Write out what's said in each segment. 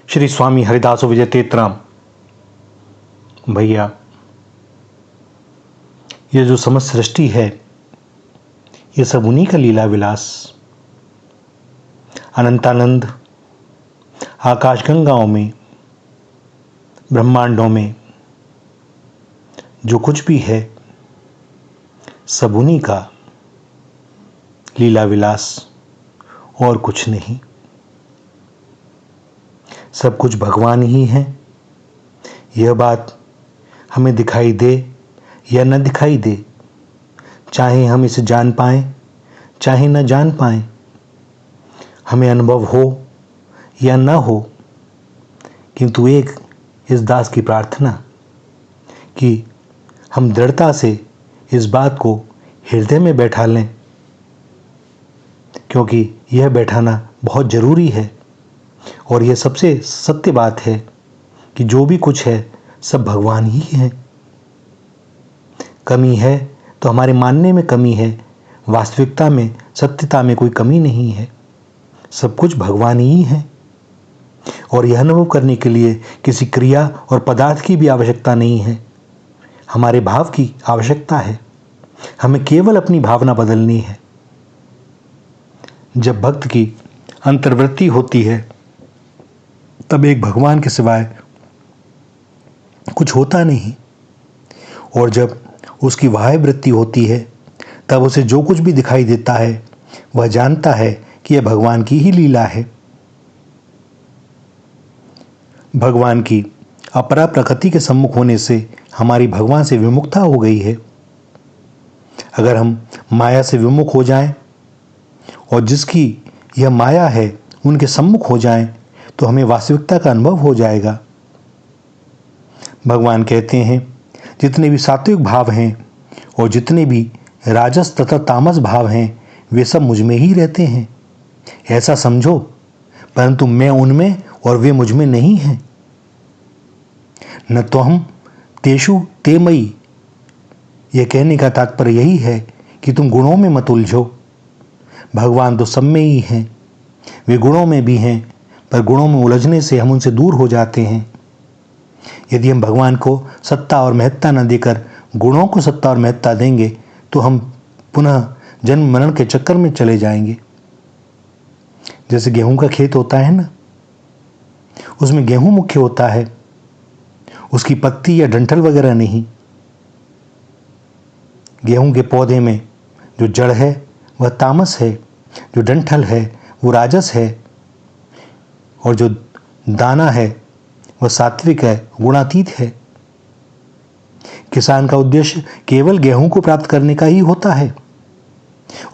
श्री स्वामी हरिदास विजय तेतराम। भैया, ये जो समस्त सृष्टि है ये सब उन्हीं का लीला विलास। अनंतानंद आकाश गंगाओं में, ब्रह्मांडों में जो कुछ भी है सब उन्हीं का लीला विलास और कुछ नहीं। सब कुछ भगवान ही है। यह बात हमें दिखाई दे या न दिखाई दे, चाहे हम इसे जान पाएं चाहे न जान पाएं, हमें अनुभव हो या न हो, किंतु एक इस दास की प्रार्थना कि हम दृढ़ता से इस बात को हृदय में बैठा लें, क्योंकि यह बैठाना बहुत ज़रूरी है। और यह सबसे सत्य बात है कि जो भी कुछ है सब भगवान ही है। कमी है तो हमारे मानने में कमी है, वास्तविकता में, सत्यता में कोई कमी नहीं है। सब कुछ भगवान ही है। और यह अनुभव करने के लिए किसी क्रिया और पदार्थ की भी आवश्यकता नहीं है, हमारे भाव की आवश्यकता है। हमें केवल अपनी भावना बदलनी है। जब भक्त की अंतर्वृत्ति होती है तब एक भगवान के सिवाय कुछ होता नहीं, और जब उसकी बाह्य वृत्ति होती है तब उसे जो कुछ भी दिखाई देता है वह जानता है कि यह भगवान की ही लीला है। भगवान की अपरा प्रकृति के सम्मुख होने से हमारी भगवान से विमुखता हो गई है। अगर हम माया से विमुख हो जाएं और जिसकी यह माया है उनके सम्मुख हो जाएं तो हमें वास्तविकता का अनुभव हो जाएगा। भगवान कहते हैं, जितने भी सात्विक भाव हैं और जितने भी राजस तथा तामस भाव हैं वे सब मुझ में ही रहते हैं, ऐसा समझो, परंतु मैं उनमें और वे मुझ में नहीं हैं। न तो हम तेषु ते मयि, यह कहने का तात्पर्य यही है कि तुम गुणों में मत उलझो। भगवान तो सब में ही हैं, वे गुणों में भी हैं, पर गुणों में उलझने से हम उनसे दूर हो जाते हैं। यदि हम भगवान को सत्ता और महत्ता न देकर गुणों को सत्ता और महत्ता देंगे तो हम पुनः जन्म मरण के चक्कर में चले जाएंगे। जैसे गेहूं का खेत होता है ना, उसमें गेहूं मुख्य होता है, उसकी पत्ती या डंठल वगैरह नहीं। गेहूं के पौधे में जो जड़ है वह तामस है, जो डंठल है वो राजस है, और जो दाना है वह सात्विक है, गुणातीत है। किसान का उद्देश्य केवल गेहूं को प्राप्त करने का ही होता है,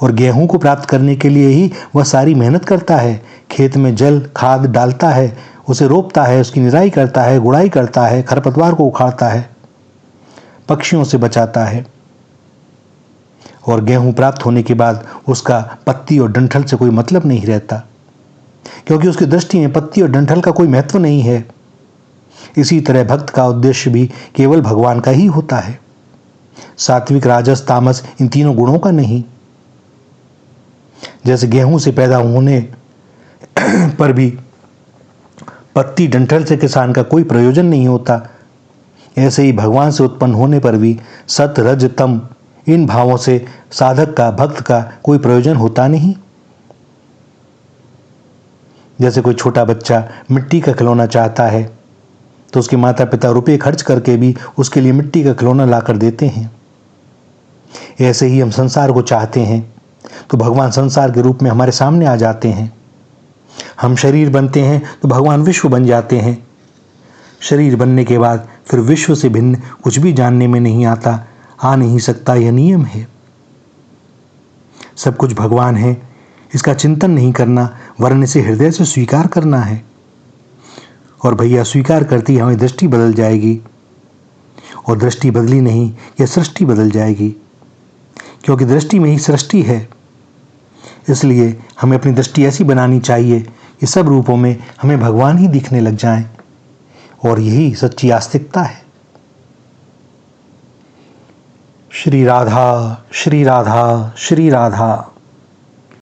और गेहूं को प्राप्त करने के लिए ही वह सारी मेहनत करता है। खेत में जल खाद डालता है, उसे रोपता है, उसकी निराई करता है, गुड़ाई करता है, खरपतवार को उखाड़ता है, पक्षियों से बचाता है। और गेहूं प्राप्त होने के बाद उसका पत्ती और डंठल से कोई मतलब नहीं रहता, क्योंकि उसकी दृष्टि में पत्ती और डंठल का कोई महत्व नहीं है। इसी तरह भक्त का उद्देश्य भी केवल भगवान का ही होता है, सात्विक राजस तामस इन तीनों गुणों का नहीं। जैसे गेहूं से पैदा होने पर भी पत्ती डंठल से किसान का कोई प्रयोजन नहीं होता, ऐसे ही भगवान से उत्पन्न होने पर भी सत रज तम इन भावों से साधक का, भक्त का कोई प्रयोजन होता नहीं। जैसे कोई छोटा बच्चा मिट्टी का खिलौना चाहता है तो उसके माता पिता रुपए खर्च करके भी उसके लिए मिट्टी का खिलौना लाकर देते हैं। ऐसे ही हम संसार को चाहते हैं तो भगवान संसार के रूप में हमारे सामने आ जाते हैं। हम शरीर बनते हैं तो भगवान विश्व बन जाते हैं। शरीर बनने के बाद फिर विश्व से भिन्न कुछ भी जानने में नहीं आता, आ नहीं सकता, यह नियम है। सब कुछ भगवान है, इसका चिंतन नहीं करना वरन इसे हृदय से स्वीकार करना है। और भैया, स्वीकार करती हमें दृष्टि बदल जाएगी, और दृष्टि बदली नहीं यह सृष्टि बदल जाएगी, क्योंकि दृष्टि में ही सृष्टि है। इसलिए हमें अपनी दृष्टि ऐसी बनानी चाहिए कि सब रूपों में हमें भगवान ही दिखने लग जाएं, और यही सच्ची आस्तिकता है। श्री राधा श्री राधा श्री राधा।